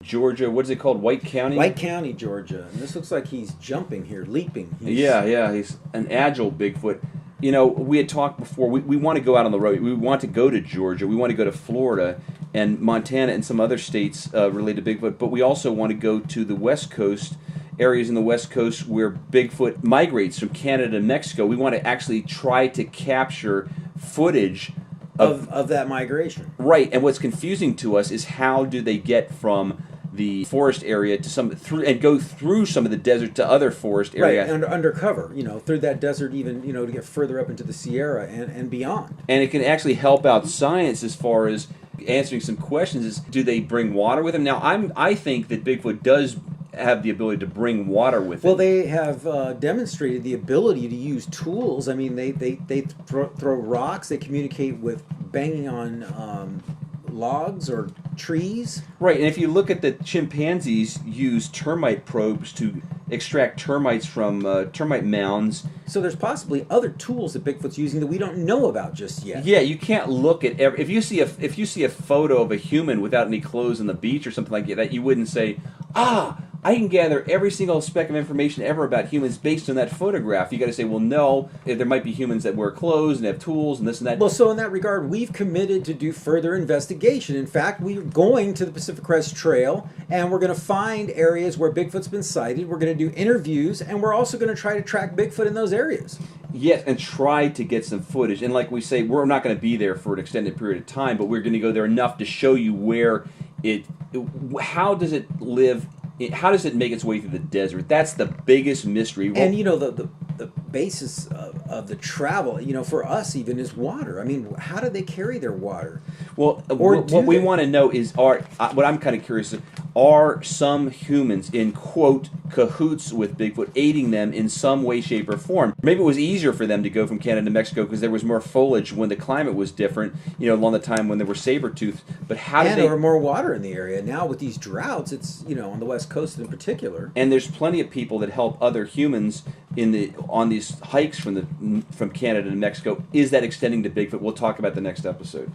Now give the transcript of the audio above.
Georgia. What is it called? White County? White County, Georgia. And this looks like he's jumping here, leaping. Yeah, he's an agile Bigfoot. You know, we had talked before, we want to go out on the road. We want to go to Georgia. We want to go to Florida and Montana and some other states related to Bigfoot, but we also want to go to the West Coast, areas in the West Coast where Bigfoot migrates from Canada and Mexico. We want to actually try to capture footage of that migration. Right, and what's confusing to us is how do they get from the forest area to go through some of the desert to other forest area. Right, undercover, through that desert even, to get further up into the Sierra and beyond. And it can actually help out science as far as answering some questions is, do they bring water with them? Now, I think that Bigfoot does have the ability to bring water with them. Well, they have demonstrated the ability to use tools. I mean, they throw rocks, they communicate with banging on logs or trees. Right, and if you look at the chimpanzees use termite probes to extract termites from termite mounds. So there's possibly other tools that Bigfoot's using that we don't know about just yet. Yeah, you can't look at if you see a photo of a human without any clothes on the beach or something like that, you wouldn't say, I can gather every single speck of information ever about humans based on that photograph. You got to say, well, no, there might be humans that wear clothes and have tools and this and that. Well, so in that regard, we've committed to do further investigation. In fact, we're going to the Pacific Crest Trail, and we're going to find areas where Bigfoot's been sighted. We're going to do interviews, and we're also going to try to track Bigfoot in those areas. Yes, and try to get some footage. And like we say, we're not going to be there for an extended period of time, but we're going to go there enough to show you how does it live. How does it make its way through the desert? That's the biggest mystery. And the basis of the travel, for us even, is water. I mean, how do they carry their water? Well, what we want to know is, what I'm kind of curious of, are some humans in, quote, cahoots with Bigfoot, aiding them in some way, shape, or form? Maybe it was easier for them to go from Canada to Mexico because there was more foliage when the climate was different, along the time when there were saber-toothed. But how did there were more water in the area. Now with these droughts, it's, on the West Coast in particular. And there's plenty of people that help other humans on these hikes from Canada to Mexico. Is that extending to Bigfoot? We'll talk about the next episode.